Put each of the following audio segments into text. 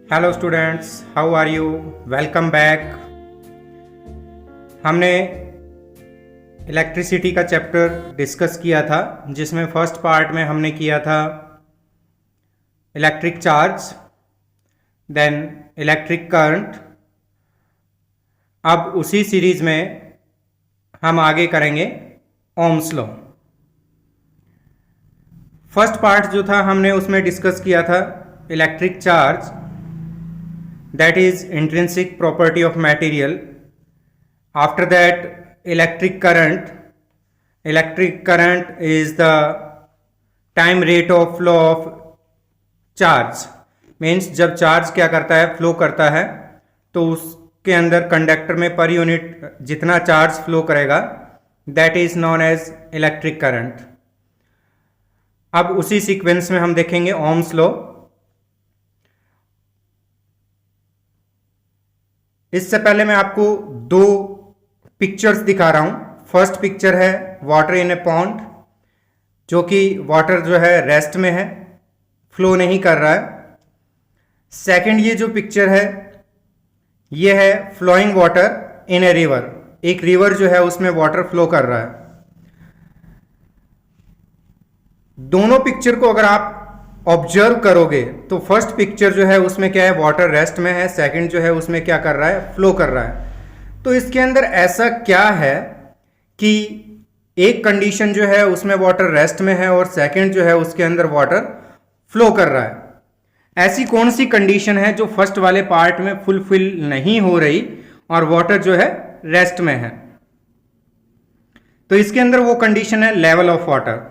Hello students, how are you? Welcome back. हमने electricity का chapter discuss किया था, जिसमें फर्स्ट पार्ट में हमने किया था electric charge, then electric current. अब उसी सीरीज में हम आगे करेंगे ओम्स लॉ। फर्स्ट पार्ट जो था हमने उसमें डिस्कस किया था electric charge, that is intrinsic property of material. After that, electric current. Electric current is the time rate of flow of charge. Means जब चार्ज क्या करता है, फ्लो करता है, तो उसके अंदर कंडक्टर में पर यूनिट जितना चार्ज फ्लो करेगा, that is known as electric current. अब उसी सीक्वेंस में हम देखेंगे ओम्स लॉ। इससे पहले मैं आपको दो पिक्चर्स दिखा रहा हूं। फर्स्ट पिक्चर है वाटर इन ए पॉन्ड, जो कि वाटर जो है रेस्ट में है, फ्लो नहीं कर रहा है। सेकंड ये जो पिक्चर है ये है flowing water in a river. एक रिवर जो है उसमें वाटर फ्लो कर रहा है। दोनों पिक्चर को अगर आप ऑब्जर्व करोगे तो फर्स्ट पिक्चर जो है उसमें क्या है, वाटर रेस्ट में है। सेकंड जो है उसमें क्या कर रहा है, फ्लो कर रहा है। तो इसके अंदर ऐसा क्या है कि एक कंडीशन जो है उसमें वाटर रेस्ट में है और सेकंड जो है उसके अंदर वाटर फ्लो कर रहा है। ऐसी कौन सी कंडीशन है जो फर्स्ट वाले पार्ट में फुलफिल नहीं हो रही और वाटर जो है रेस्ट में है? तो इसके अंदर वो कंडीशन है लेवल ऑफ वाटर।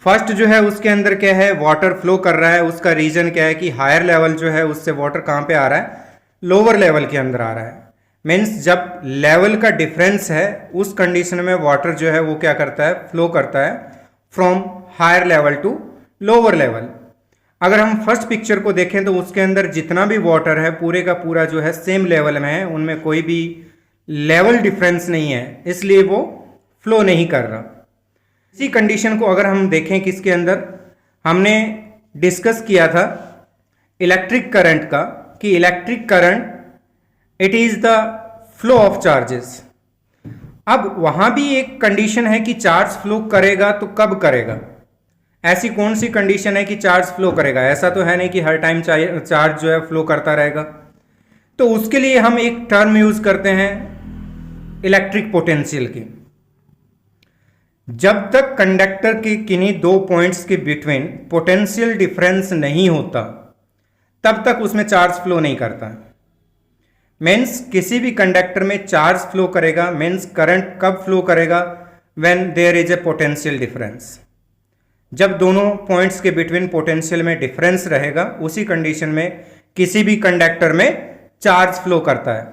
फर्स्ट जो है उसके अंदर क्या है, वाटर फ्लो कर रहा है। उसका रीजन क्या है कि हायर लेवल जो है उससे वाटर कहां पे आ रहा है, लोअर लेवल के अंदर आ रहा है। मीन्स जब लेवल का डिफरेंस है उस कंडीशन में वाटर जो है वो क्या करता है, फ्लो करता है from higher level to lower level. अगर हम फर्स्ट पिक्चर को देखें तो उसके अंदर जितना भी वाटर है पूरे का पूरा जो है सेम लेवल में है, उनमें कोई भी लेवल डिफरेंस नहीं है, इसलिए वो फ्लो नहीं कर रहा। इसी कंडीशन को अगर हम देखें किसके अंदर, हमने डिस्कस किया था इलेक्ट्रिक करंट का, कि electric current it is the flow of charges. अब वहां भी एक कंडीशन है कि चार्ज फ्लो करेगा तो कब करेगा। ऐसी कौन सी कंडीशन है कि चार्ज फ्लो करेगा? ऐसा तो है नहीं कि हर टाइम चार्ज जो है फ्लो करता रहेगा। तो उसके लिए हम एक टर्म यूज करते हैं इलेक्ट्रिक पोटेंशियल की। जब तक कंडक्टर के किन्हीं दो पॉइंट्स के बिटवीन पोटेंशियल डिफरेंस नहीं होता तब तक उसमें चार्ज फ्लो नहीं करता। मीन्स किसी भी कंडक्टर में चार्ज फ्लो करेगा, मीन्स करंट कब फ्लो करेगा, when there is a potential difference. जब दोनों पॉइंट्स के बिटवीन पोटेंशियल में डिफरेंस रहेगा उसी कंडीशन में किसी भी कंडक्टर में चार्ज फ्लो करता है।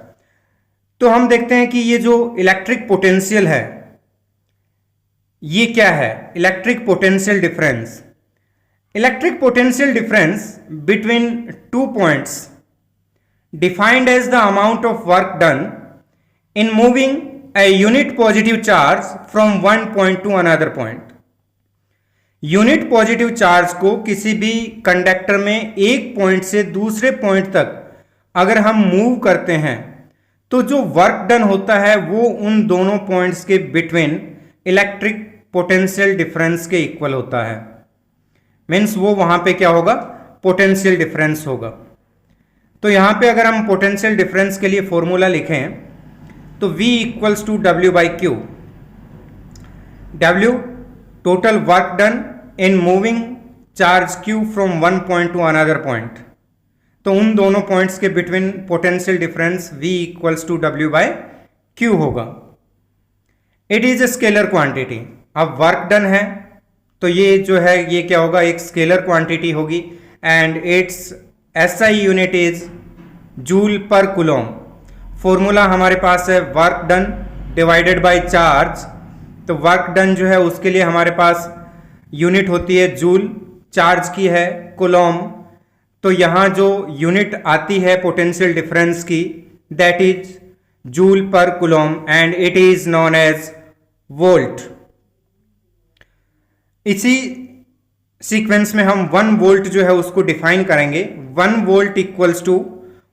तो हम देखते हैं कि ये जो इलेक्ट्रिक पोटेंशियल है ये क्या है, electric potential difference. Electric potential difference between two points defined as the amount of work done in moving a unit positive charge from one point to another point. Unit positive charge को किसी भी conductor में एक point से दूसरे point तक अगर हम मूव करते हैं तो जो वर्क डन होता है वो उन दोनों पॉइंट्स के बिटवीन इलेक्ट्रिक पोटेंशियल डिफरेंस के इक्वल होता है। मीन्स वो वहां पे क्या होगा, पोटेंशियल डिफरेंस होगा। तो यहां पे अगर हम पोटेंशियल डिफरेंस के लिए फॉर्मूला लिखें तो V equals to W by Q. W total work done in moving charge Q from one point to another point. तो उन दोनों पॉइंट्स के between potential difference V equals to W by Q होगा। It is a scalar quantity. अब work done है तो ये जो है ये क्या होगा, एक स्केलर क्वांटिटी होगी and its SI unit is joule per coulomb. Formula हमारे पास है work done divided by charge. तो वर्क डन जो है उसके लिए हमारे पास यूनिट होती है जूल, चार्ज की है कूलम। तो यहां जो यूनिट आती है पोटेंशियल डिफरेंस की that is joule per coulomb and it is known as volt. इसी सीक्वेंस में हम 1 वोल्ट जो है उसको डिफाइन करेंगे। 1 volt equals to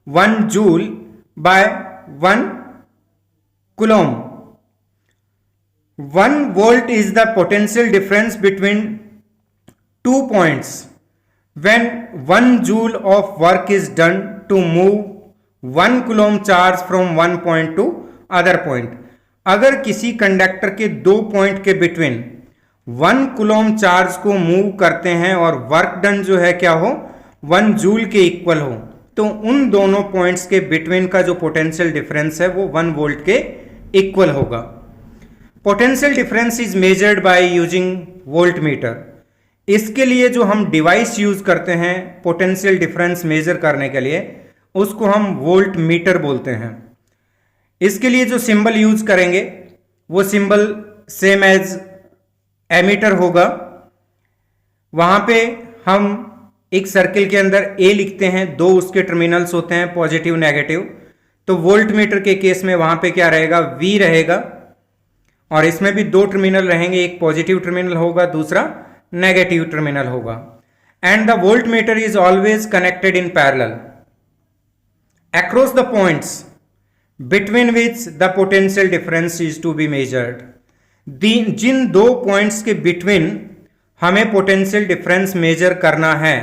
1 joule by 1 coulomb. 1 volt is the potential difference between 2 points when 1 joule of work is done to move 1 coulomb charge from one point to other point. अगर किसी conductor के दो point के between 1 Coulomb charge को move करते हैं और work done जो है क्या हो 1 जूल के इक्वल हो, तो उन दोनों पॉइंट्स के बिटवीन का जो पोटेंशियल डिफरेंस है वो 1 वोल्ट के इक्वल होगा. Potential difference is measured by using volt meter. इसके लिए जो हम डिवाइस यूज करते हैं पोटेंशियल डिफरेंस मेजर करने के लिए उसको हम वोल्ट मीटर बोलते हैं. इसके लिए जो सिंबल यूज करेंगे वो सिंबल सेम एज एमीटर होगा. वहां पे हम एक सर्किल के अंदर ए लिखते हैं, दो उसके टर्मिनल्स होते हैं पॉजिटिव नेगेटिव. तो वोल्ट मीटर के केस में वहां पे क्या रहेगा V रहेगा और इसमें भी दो टर्मिनल रहेंगे, एक पॉजिटिव टर्मिनल होगा दूसरा नेगेटिव टर्मिनल होगा. And the volt meter is always connected in parallel across the points between which the potential difference is to be measured. जिन दो पॉइंट्स के बिटवीन हमें पोटेंशियल डिफरेंस मेजर करना है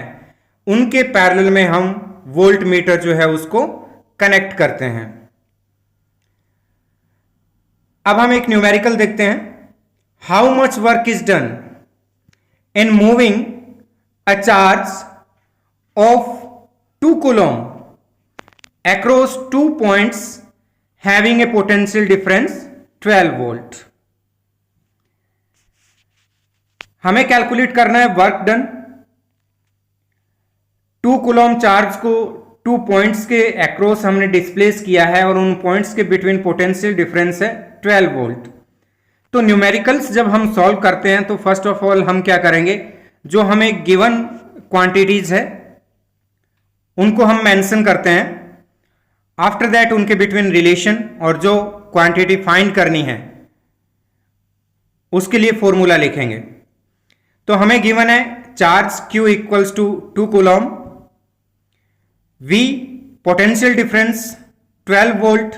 उनके पैरेलल में हम वोल्ट मीटर जो है उसको कनेक्ट करते हैं. अब हम एक न्यूमेरिकल देखते हैं. How much work is done in moving a charge of 2 Coulomb across 2 points having a potential difference 12 volt. हमें कैलकुलेट करना है वर्क डन. 2 कूलॉम चार्ज को 2 पॉइंट्स के अक्रॉस हमने डिस्प्लेस किया है और उन पॉइंट्स के बिटवीन पोटेंशियल डिफरेंस है 12 वोल्ट. तो न्यूमेरिकल्स जब हम सॉल्व करते हैं तो फर्स्ट ऑफ ऑल हम क्या करेंगे, जो हमें गिवन क्वांटिटीज है उनको हम मेंशन करते हैं. आफ्टर दैट उनके बिटवीन रिलेशन और जो क्वांटिटी फाइंड करनी है उसके लिए फॉर्मूला लिखेंगे. तो हमें गिवन है charge Q equals to 2 coulomb, V potential difference 12 volt.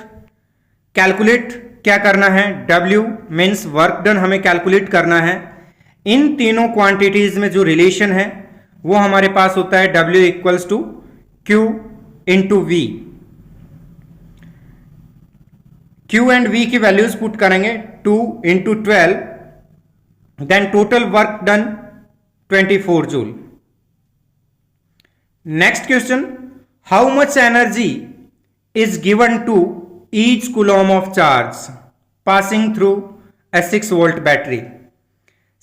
Calculate क्या करना है, W मीन्स वर्क डन हमें कैलकुलेट करना है. इन तीनों क्वांटिटीज में जो रिलेशन है वो हमारे पास होता है W equals to Q into V. Q and V की वैल्यूज पुट करेंगे 2 into 12, then total work done 24 joule. Next question, how much energy is given to each coulomb of charge passing through a 6 volt battery.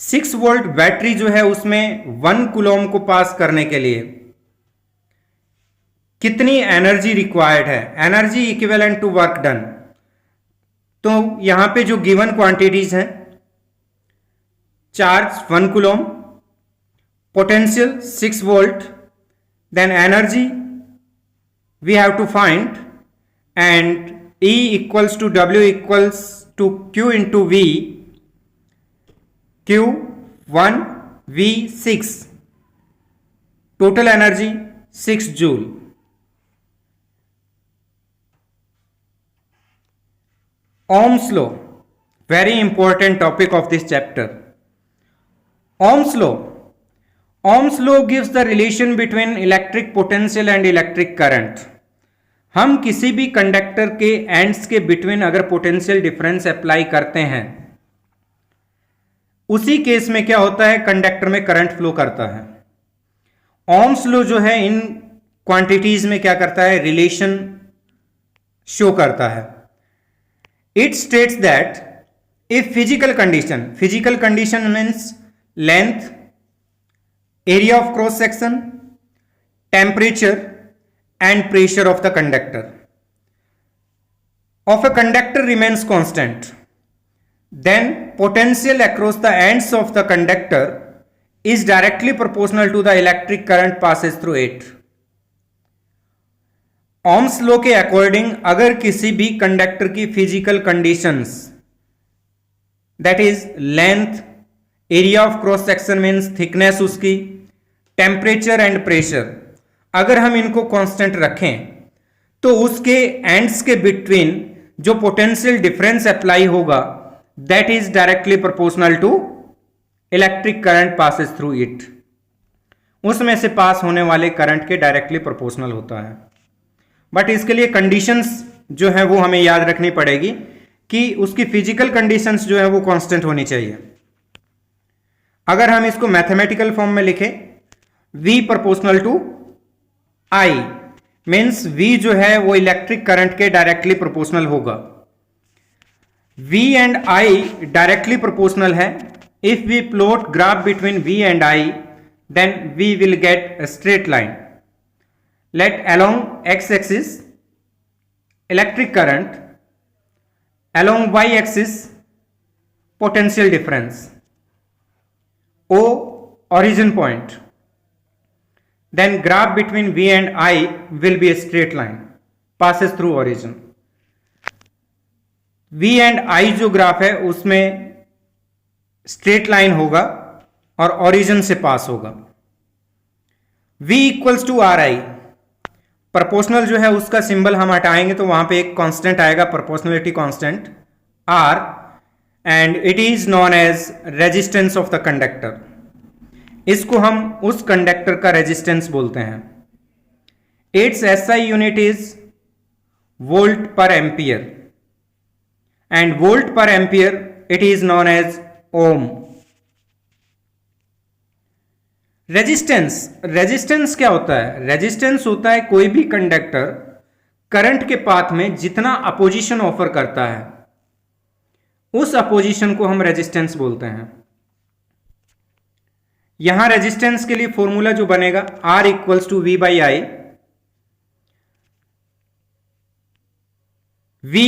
6 volt battery जो है उसमें 1 Coulomb को पास करने के लिए कितनी एनर्जी रिक्वायर्ड है, energy equivalent to work done. तो यहां पे जो गिवन क्वांटिटीज हैं, charge 1 coulomb, potential 6 volt, then energy we have to find and E equals to W equals to Q into V. Q 1, V 6, total energy 6 joule. Ohm's law, very important topic of this chapter. Ohm's law. Ohm's law gives the relation between electric potential and electric current. हम किसी भी conductor के ends के between अगर potential difference apply करते हैं उसी case में क्या होता है, कंडक्टर में करंट फ्लो करता है. Ohm's law जो है इन क्वांटिटीज में क्या करता है, रिलेशन शो करता है. It states that if physical condition means length, area of cross section, temperature and pressure of the conductor of a conductor remains constant, then potential across the ends of the conductor is directly proportional to the electric current passes through it. Ohm's law के according अगर किसी भी conductor की physical conditions that is length, area of cross section means thickness उसकी, temperature and pressure, अगर हम इनको constant रखें तो उसके एंड्स के बिटवीन जो पोटेंशियल डिफरेंस अप्लाई होगा that is directly proportional to electric current passes through it, उसमें से पास होने वाले करंट के डायरेक्टली प्रोपोर्शनल होता है। बट इसके लिए कंडीशंस जो है वो हमें याद रखनी पड़ेगी कि उसकी फिजिकल कंडीशंस जो है वो कांस्टेंट होनी चाहिए। अगर हम इसको मैथमेटिकल फॉर्म में लिखें V proportional to I means V जो है वो इलेक्ट्रिक करंट के डायरेक्टली प्रोपोर्शनल होगा। V and I directly proportional है। If we plot graph between V and I then we will get a straight line. Let along x-axis electric current, along y-axis potential difference, O origin point. Then graph between V and I will be a straight line, passes through origin. V and I जो graph है उसमें straight line होगा और origin से पास होगा। V equals to R I, proportional जो है उसका सिंबल हम हटाएंगे तो वहां पे एक कांस्टेंट आएगा, proportionality constant R, and it is known as resistance of the conductor. इसको हम उस कंडक्टर का रेजिस्टेंस बोलते हैं। Its SI unit is volt per ampere and volt per ampere it is known as ohm. Resistance क्या होता है? Resistance होता है कोई भी कंडक्टर करंट के पाथ में जितना अपोजिशन ऑफर करता है उस अपोजिशन को हम रेजिस्टेंस बोलते हैं। यहां रेजिस्टेंस के लिए फॉर्मूला जो बनेगा R equals to V by I। V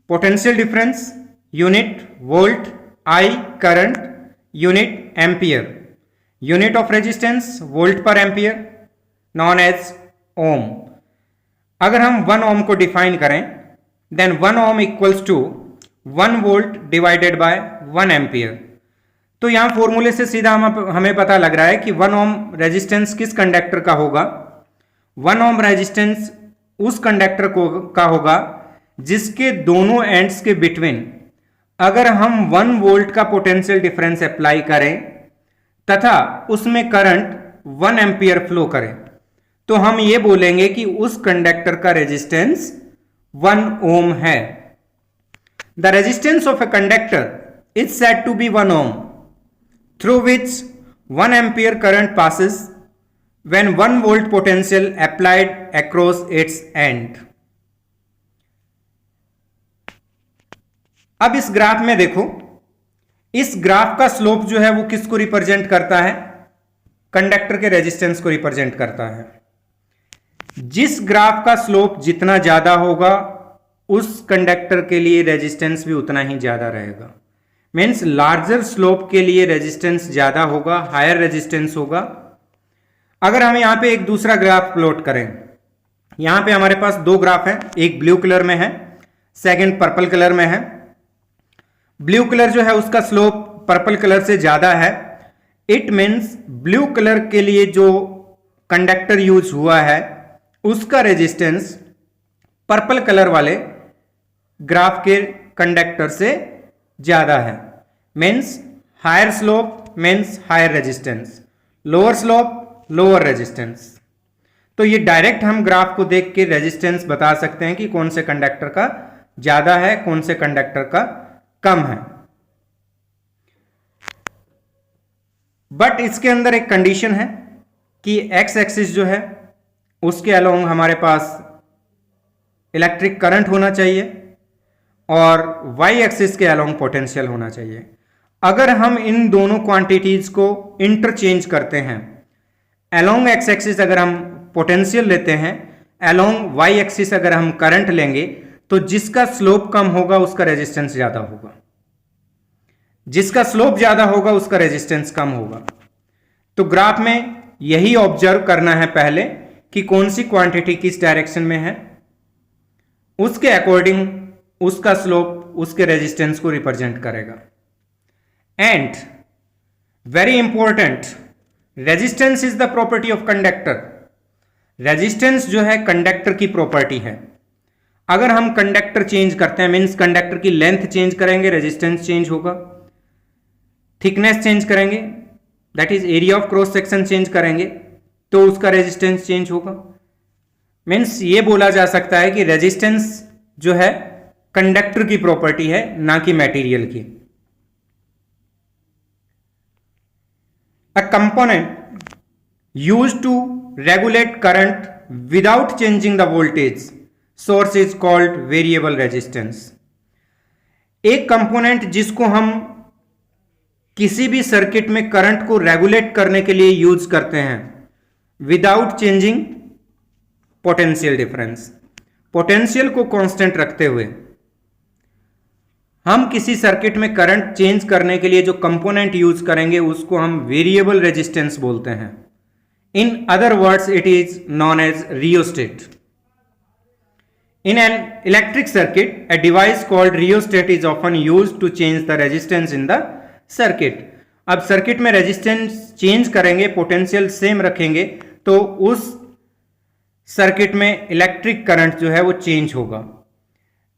potential difference unit volt, I current unit ampere, unit of resistance volt per ampere known as ohm. अगर हम 1 ओम को डिफाइन करें then 1 ohm equals to 1 volt divided by 1 ampere. तो यहां फॉर्मूले से सीधा हमें पता लग रहा है कि 1 ओम रेजिस्टेंस किस कंडक्टर का होगा। 1 ओम रेजिस्टेंस उस कंडक्टर का होगा जिसके दोनों एंड्स के बिटवीन अगर हम 1 वोल्ट का पोटेंशियल डिफरेंस अप्लाई करें तथा उसमें करंट 1 एम्पियर फ्लो करे तो हम ये बोलेंगे कि उस कंडक्टर का रेजिस्टेंस 1 ओम है। The resistance of a conductor is said to be 1 ohm through which 1 ampere current passes when 1 volt potential applied across its end. अब इस ग्राफ में देखो, इस ग्राफ का स्लोप जो है वो किसको रिप्रेजेंट करता है? कंडक्टर के रेजिस्टेंस को रिप्रेजेंट करता है। जिस ग्राफ का स्लोप जितना ज्यादा होगा उस कंडक्टर के लिए रेजिस्टेंस भी उतना ही ज्यादा रहेगा। मीन्स लार्जर स्लोप के लिए रेजिस्टेंस ज्यादा होगा, हायर रेजिस्टेंस होगा। अगर हम यहां पे एक दूसरा ग्राफ प्लॉट करें, यहां पे हमारे पास 2 ग्राफ है, एक ब्लू कलर में है, सेकंड पर्पल कलर में है। ब्लू कलर जो है उसका स्लोप पर्पल कलर से ज्यादा है। इट मीन्स ब्लू कलर के लिए जो कंडक्टर यूज हुआ है उसका रेजिस्टेंस पर्पल कलर वाले ग्राफ के कंडक्टर से ज्यादा है। Means higher slope means higher resistance, lower slope lower resistance. तो ये डायरेक्ट हम ग्राफ को देख के रेजिस्टेंस बता सकते हैं कि कौन से कंडक्टर का ज्यादा है, कौन से कंडक्टर का कम है। बट इसके अंदर एक कंडीशन है कि एक्स एक्सिस जो है उसके अलोंग हमारे पास इलेक्ट्रिक करंट होना चाहिए और वाई एक्सिस के अलोंग पोटेंशियल होना चाहिए। अगर हम इन दोनों क्वांटिटीज को इंटरचेंज करते हैं, अलोंग एक्स एक्सिस अगर हम पोटेंशियल लेते हैं, अलोंग वाई एक्सिस अगर हम करंट लेंगे, तो जिसका स्लोप कम होगा उसका रेजिस्टेंस ज्यादा होगा, जिसका स्लोप ज्यादा होगा उसका रेजिस्टेंस कम होगा। तो ग्राफ में यही ऑब्जर्व करना है पहले कि कौन सी क्वांटिटी किस डायरेक्शन में है, उसके अकॉर्डिंग उसका स्लोप उसके रेजिस्टेंस को रिप्रेजेंट करेगा। And very important, resistance is the property of conductor resistance जो है कंडक्टर की प्रॉपर्टी है। अगर हम कंडक्टर चेंज करते हैं मीन्स कंडक्टर की लेंथ चेंज करेंगे, रेजिस्टेंस चेंज होगा। थिकनेस चेंज करेंगे that is area of cross section change करेंगे तो उसका रेजिस्टेंस चेंज होगा। मीन्स ये बोला जा सकता है कि रेजिस्टेंस जो है कंडक्टर की प्रॉपर्टी है, ना कि मटेरियल की। A component used to regulate current without changing the voltage source is called variable resistance. एक कंपोनेंट जिसको हम किसी भी सर्किट में करंट को रेगुलेट करने के लिए यूज करते हैं without changing potential difference, potential को कांस्टेंट रखते हुए हम किसी सर्किट में करंट चेंज करने के लिए जो कंपोनेंट यूज करेंगे उसको हम वेरिएबल रेजिस्टेंस बोलते हैं। In other words it is known as rheostat. In an electric circuit, a device called rheostat is often used to change the resistance in the circuit. अब सर्किट में resistance change करेंगे, potential same रखेंगे तो उस circuit में electric current जो है वो चेंज होगा।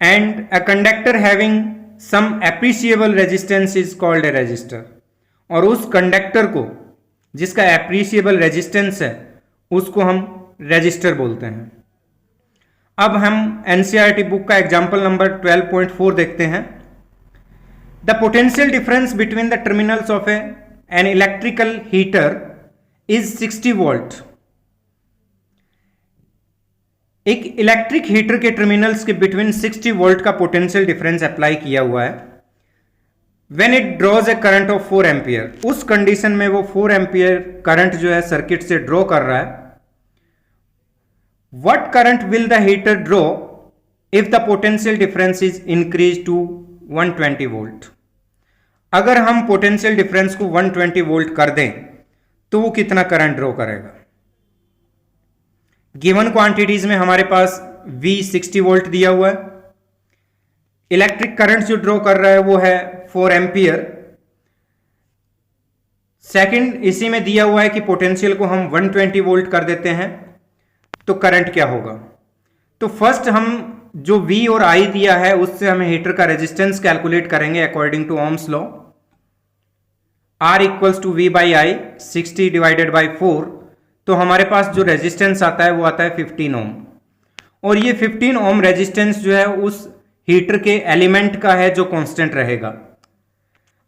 And a conductor having some appreciable resistance is called a resistor. और उस कंडक्टर को जिसका एप्रिशिएबल रेजिस्टेंस है उसको हम रेजिस्टर बोलते हैं। अब हम एनसीईआरटी बुक का एग्जाम्पल नंबर 12.4 देखते हैं। The potential difference between the terminals of an electrical heater is 60 volt. एक इलेक्ट्रिक हीटर के टर्मिनल्स के बिटवीन 60 वोल्ट का पोटेंशियल डिफरेंस अप्लाई किया हुआ है। When it draws a current of 4 ampere, उस कंडीशन में वो 4 एम्पियर करंट जो है सर्किट से ड्रॉ कर रहा है। What current will the heater draw if the potential difference is increased to 120 volt? अगर हम पोटेंशियल डिफरेंस को 120 वोल्ट कर दें तो वो कितना करंट ड्रॉ करेगा? गिवन क्वांटिटीज में हमारे पास V 60 वोल्ट दिया हुआ है, इलेक्ट्रिक करंट जो ड्रॉ कर रहा है वो है 4 एम्पियर। सेकंड इसी में दिया हुआ है कि पोटेंशियल को हम 120 वोल्ट कर देते हैं तो करंट क्या होगा। तो फर्स्ट हम जो V और I दिया है उससे हमें हीटर का रेजिस्टेंस कैलकुलेट करेंगे according to Ohm's law. R equals to V by I, 60 divided by 4। तो हमारे पास जो रेजिस्टेंस आता है वो आता है 15 ओम। और ये 15 ओम रेजिस्टेंस जो है उस हीटर के एलिमेंट का है जो कांस्टेंट रहेगा।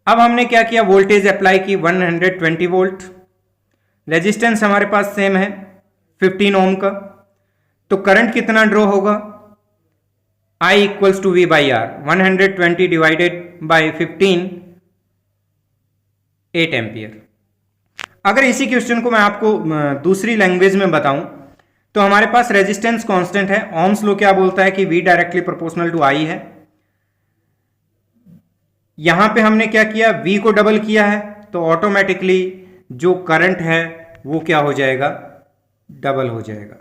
अब हमने क्या किया, वोल्टेज अप्लाई की 120 वोल्ट, रेजिस्टेंस हमारे पास सेम है 15 ओम का, तो करंट कितना ड्रॉ होगा? I equals to V by R, 120 divided by 15, 8 ampere. अगर इसी क्वेश्चन को मैं आपको दूसरी लैंग्वेज में बताऊं तो हमारे पास रेजिस्टेंस कांस्टेंट है। ओम्स लॉ क्या बोलता है कि V directly proportional to I है। यहां पे हमने क्या किया, V को डबल किया है तो ऑटोमेटिकली जो करंट है वो क्या हो जाएगा, डबल हो जाएगा।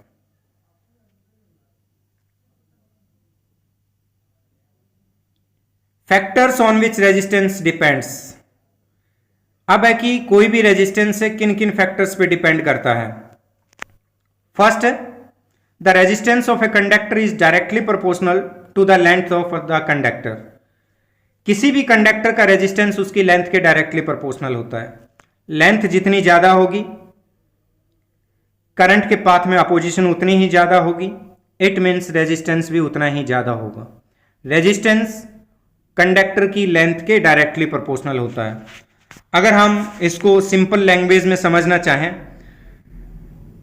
Factors on which resistance depends. अब है कि कोई भी रेजिस्टेंस है किन किन फैक्टर्स पे डिपेंड करता है। फर्स्ट है the resistance of a conductor is directly proportional to the length of the conductor. किसी भी कंडक्टर का रेजिस्टेंस उसकी लेंथ के डायरेक्टली प्रोपोर्शनल होता है। लेंथ जितनी ज्यादा होगी करंट के पाथ में अपोजिशन उतनी ही ज्यादा होगी, इट मीन्स रेजिस्टेंस भी उतना ही ज्यादा होगा। रेजिस्टेंस कंडक्टर की लेंथ के डायरेक्टली प्रोपोर्शनल होता है। अगर हम इसको सिंपल लैंग्वेज में समझना चाहें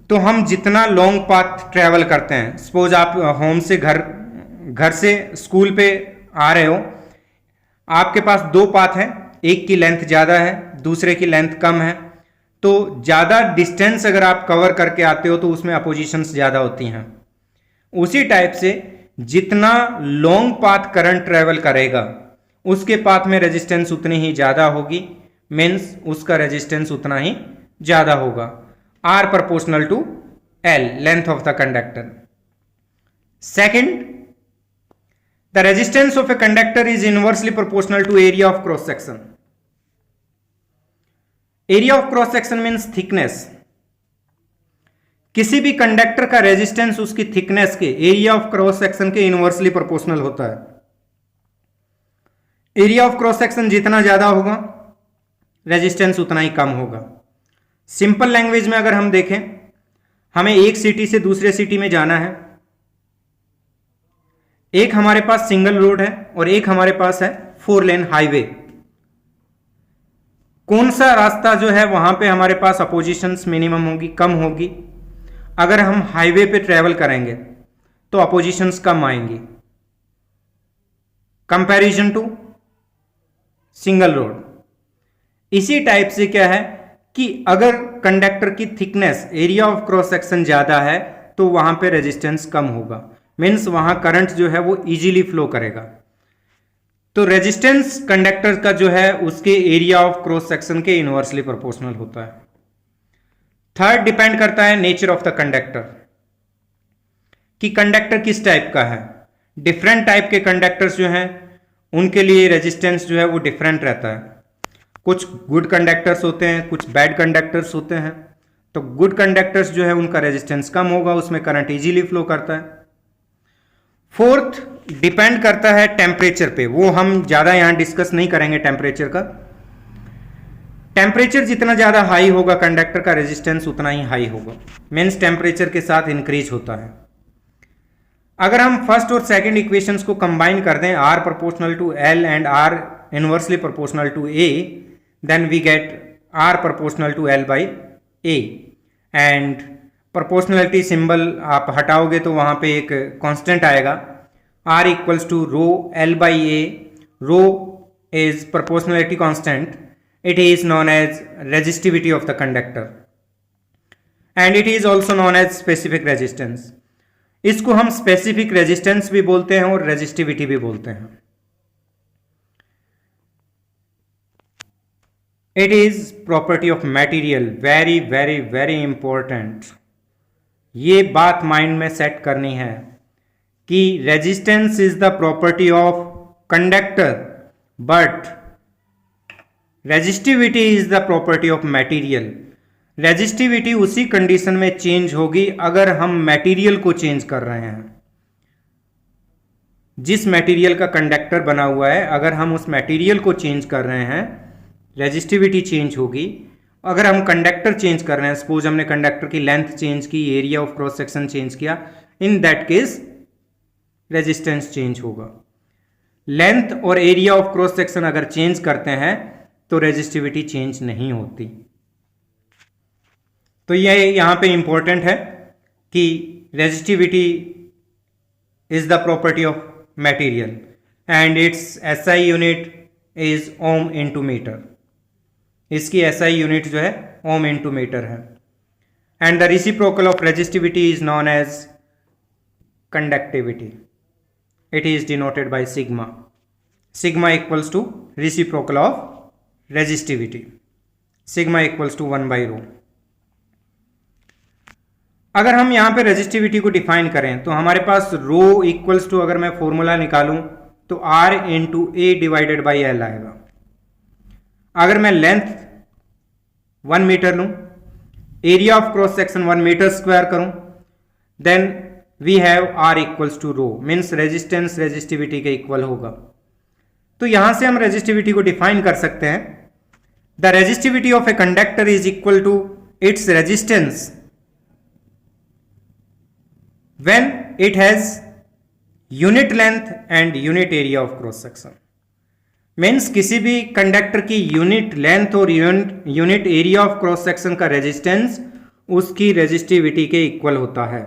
तो हम जितना लॉन्ग पाथ ट्रेवल करते हैं, सपोज आप होम से घर से स्कूल पे आ रहे हो, आपके पास 2 पाथ हैं, एक की लेंथ ज़्यादा है दूसरे की लेंथ कम है, तो ज़्यादा डिस्टेंस अगर आप कवर करके आते हो तो उसमें अपोजिशंस ज़्यादा होती हैं। उसी टाइप से जितना लॉन्ग पाथ करंट ट्रेवल करेगा उसके पाथ में रेजिस्टेंस उतनी ही ज़्यादा होगी, मीन्स उसका रेजिस्टेंस उतना ही ज़्यादा होगा। R proportional to L, length of the conductor. Second, the resistance of a conductor is inversely proportional to area of cross section. Area of cross section means thickness. किसी भी conductor का resistance उसकी thickness के area of cross section के inversely proportional होता है। Area of cross section जितना ज्यादा होगा रेजिस्टेंस उतना ही कम होगा। सिंपल लैंग्वेज में अगर हम देखें, हमें एक सिटी से दूसरे सिटी में जाना है, एक हमारे पास सिंगल रोड है और एक हमारे पास है 4 लेन हाईवे। कौन सा रास्ता जो है वहां पे हमारे पास अपोजिशंस मिनिमम होगी, कम होगी? अगर हम हाईवे पे ट्रेवल करेंगे तो अपोजिशंस कम आएंगी कंपैरिजन टू सिंगल रोड। इसी टाइप से क्या है कि अगर कंडक्टर की thickness, area of cross section ज्यादा है तो वहां पे रेजिस्टेंस कम होगा, मीन्स वहां करंट जो है वो इजीली फ्लो करेगा। तो रेजिस्टेंस कंडक्टर का जो है उसके एरिया ऑफ क्रॉस सेक्शन के इनवर्सली प्रोपोर्शनल होता है। थर्ड डिपेंड करता है नेचर ऑफ द कंडक्टर, कि कंडक्टर किस टाइप का है। डिफरेंट टाइप के कंडक्टर्स जो हैं उनके लिए रेजिस्टेंस जो है वो डिफरेंट रहता है। कुछ गुड कंडक्टर्स होते हैं, कुछ बैड कंडक्टर्स होते हैं। तो गुड कंडक्टर्स जो है उनका रेजिस्टेंस कम होगा, उसमें करंट इजीली फ्लो करता है। फोर्थ डिपेंड करता है टेम्परेचर पे, वो हम ज्यादा यहां डिस्कस नहीं करेंगे टेम्परेचर का। टेम्परेचर जितना ज्यादा हाई होगा कंडक्टर का रेजिस्टेंस उतना ही हाई होगा, मीन्स टेम्परेचर के साथ इंक्रीज होता है। अगर हम फर्स्ट और सेकंड इक्वेशंस को कंबाइन कर दें, R proportional to L and R inversely proportional to A, then we get R proportional to L by A। And proportionality symbol आप हटाओगे तो वहां पे एक कांस्टेंट आएगा, R equals to rho L by A। Rho is proportionality constant, it is known as resistivity of the conductor and it is also known as specific resistance। इसको हम specific resistance भी बोलते हैं और resistivity भी बोलते हैं। It is property of material, very very very important। ये बात माइंड में सेट करनी है कि resistance is the property of conductor but resistivity is the property of material. Resistivity उसी कंडीशन में चेंज होगी अगर हम मटेरियल को चेंज कर रहे हैं। जिस मटेरियल का कंडक्टर बना हुआ है अगर हम उस मटेरियल को चेंज कर रहे हैं रेजिस्टिविटी चेंज होगी। अगर हम कंडक्टर चेंज कर रहे हैं, सपोज हमने कंडक्टर की लेंथ चेंज की, area of cross section change किया, in that case resistance change होगा। लेंथ और एरिया ऑफ क्रॉस सेक्शन अगर चेंज करते हैं तो रेजिस्टिविटी चेंज नहीं होती। तो ये यहां पे इंपॉर्टेंट है कि resistivity is the property of material and its SI unit is ohm into metre. इसकी SI यूनिट जो है ओम इनटू मीटर है। And the reciprocal of resistivity is known as conductivity. It is denoted by sigma. Sigma equals to reciprocal of resistivity, sigma equals to 1 by rho. अगर हम यहां पे resistivity को define करें तो हमारे पास रो इक्वल्स टू, अगर मैं फॉर्मूला निकालूं तो R into A divided by L आएगा। अगर मैं लेंथ 1 मीटर लूं, area of cross section 1 metre square करूं, then we have R equals to rho, means resistance resistivity के इक्वल होगा। तो यहां से हम रेजिस्टिविटी को डिफाइन कर सकते हैं, the resistivity of a conductor is equal to its resistance when it has unit length and unit area of cross section. Means किसी भी कंडक्टर की यूनिट लेंथ और unit area of cross section का resistance उसकी resistivity के equal होता है।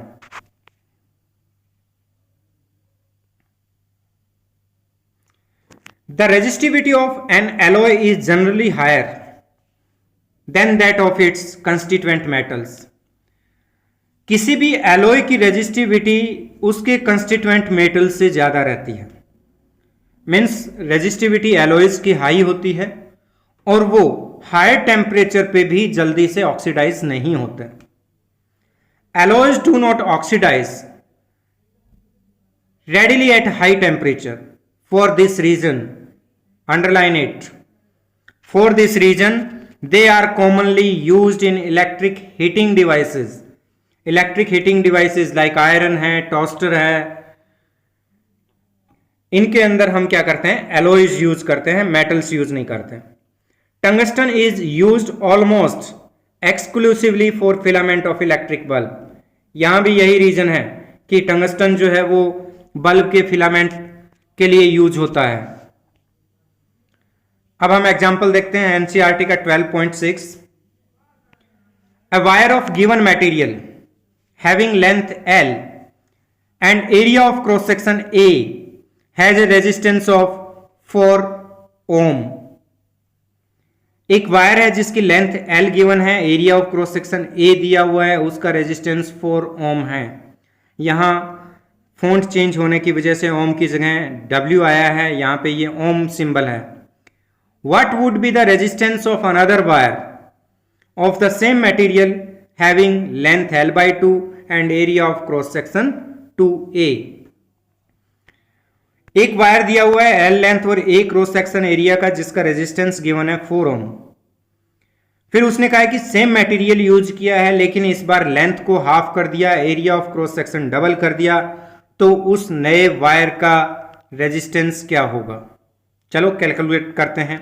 The resistivity of an alloy is generally higher than that of its constituent metals। किसी भी एलॉय की रेजिस्टिविटी उसके कंस्टिट्यूएंट मेटल से ज्यादा रहती है। मीन्स रेजिस्टिविटी एलॉयज की हाई होती है और वो हायर टेम्परेचर पे भी जल्दी से ऑक्सीडाइज नहीं होते। Alloys do not oxidise readily at high temperature। For this reason, underline it, for this reason they are commonly used in electric heating devices electric heating devices like iron है, toaster है, इनके अंदर हम क्या करते हैं, एलॉयज यूज करते हैं, मेटल्स यूज नहीं करते। Tungsten is used almost exclusively for filament of electric bulb. यहां भी यही रीजन है कि टंगस्टन जो है वो बल्ब के फिलामेंट के लिए यूज होता है। अब हम एग्जांपल देखते हैं एनसीईआरटी का 12.6। A wire of given material having length L and area of cross section A has a resistance of 4 ओम। एक वायर है जिसकी लेंथ L गिवन है, area of cross section A दिया हुआ है, उसका रेजिस्टेंस 4 ओम है। यहां फॉन्ट चेंज होने की वजह से ओम की जगह W आया है, यहां पे ये ओम सिंबल है। What would be the resistance of another wire of the same material having length L by 2 and area of cross section 2A? एक वायर दिया हुआ है L लेंथ और A क्रॉस सेक्शन एरिया का, जिसका रेजिस्टेंस गिवन है 4 ओम। फिर उसने कहा कि सेम मटेरियल यूज किया है, लेकिन इस बार लेंथ को हाफ कर दिया, area of cross section double कर दिया, तो उस नए वायर का रेजिस्टेंस क्या होगा? चलो कैलकुलेट करते हैं।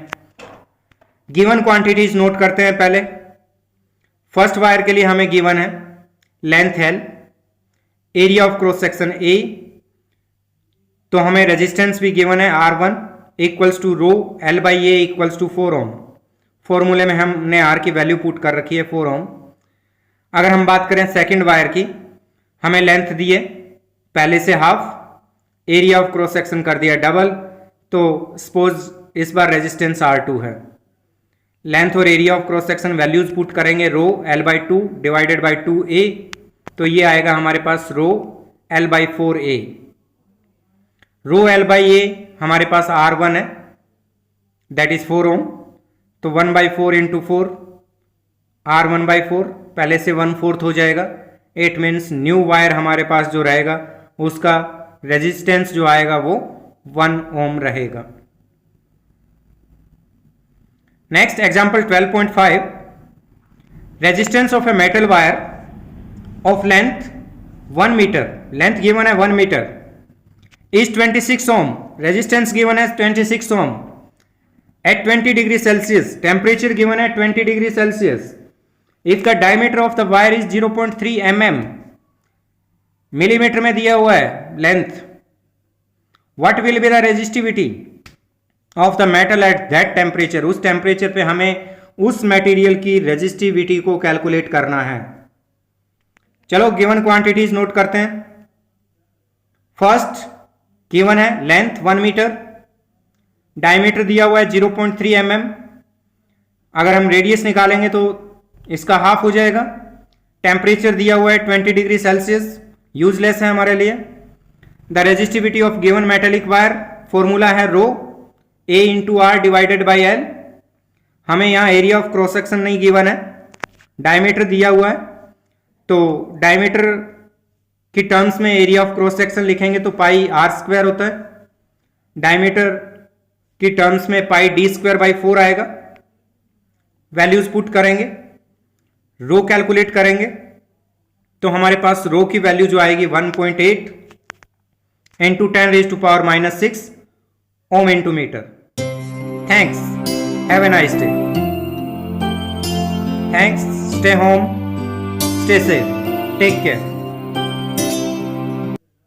गिवन क्वांटिटीज नोट करते हैं पहले। फर्स्ट वायर के लिए हमें गिवन है length L, area of cross section A, तो हमें रेजिस्टेंस भी गिवन है R1 equals to rho L by A equals to 4 ohm. फॉर्मूले में हमने R की वैल्यू पुट कर रखी है 4 ओम। अगर हम बात करें सेकंड वायर की, हमें लेंथ दिए पहले से half, area of cross section कर दिया डबल, तो सपोज इस बार रेजिस्टेंस R2 है। लेंथ और area of cross section values put करेंगे, rho L by 2 divided by 2A, तो ये आएगा हमारे पास rho L by 4A। Rho L by A हमारे पास R1 है, दैट इज 4 ओम, तो 1 बाई 4 इंटू 4, R1 बाई 4, पहले से 1/4 हो जाएगा। इट मीन्स न्यू वायर हमारे पास जो रहेगा उसका रेजिस्टेंस जो आएगा वो 1 ओम रहेगा। Next example 12.5। Resistance of a metal wire of length 1 metre, length given है 1 metre, is 26 ohm, resistance given है 26 ohm, at 20 degree Celsius, temperature given है 20 degree Celsius. If the diameter of the wire is 0.3 mm, millimetre में दिया हुआ है length, what will be the resistivity of the metal at that temperature, उस temperature पे हमें उस मटेरियल की रेजिस्टिविटी को कैलकुलेट करना है। चलो गिवन क्वांटिटीज नोट करते हैं। फर्स्ट गिवन है लेंथ 1 मीटर, डायमीटर दिया हुआ है 0.3 mm, अगर हम रेडियस निकालेंगे तो इसका हाफ हो जाएगा। टेम्परेचर दिया हुआ है 20 डिग्री सेल्सियस, यूजलेस है हमारे लिए। The resistivity of given metallic wire, formula है rho A into R divided by L। हमें यहां एरिया ऑफ क्रॉस सेक्शन नहीं गिवन है, डायमीटर दिया हुआ है, तो डायमीटर की टर्म्स में एरिया ऑफ क्रॉस सेक्शन लिखेंगे तो पाई आर स्क्वायर होता है, डायमीटर की टर्म्स में पाई डी स्क्वायर बाई 4 आएगा। वैल्यूज पुट करेंगे, रो कैलकुलेट करेंगे, तो हमारे पास रो की वैल्यू जो आएगी 1.8 into 10⁻⁻⁶ ohm into metre. Thanks. Have a nice day. Thanks. Stay home. Stay safe. Take care.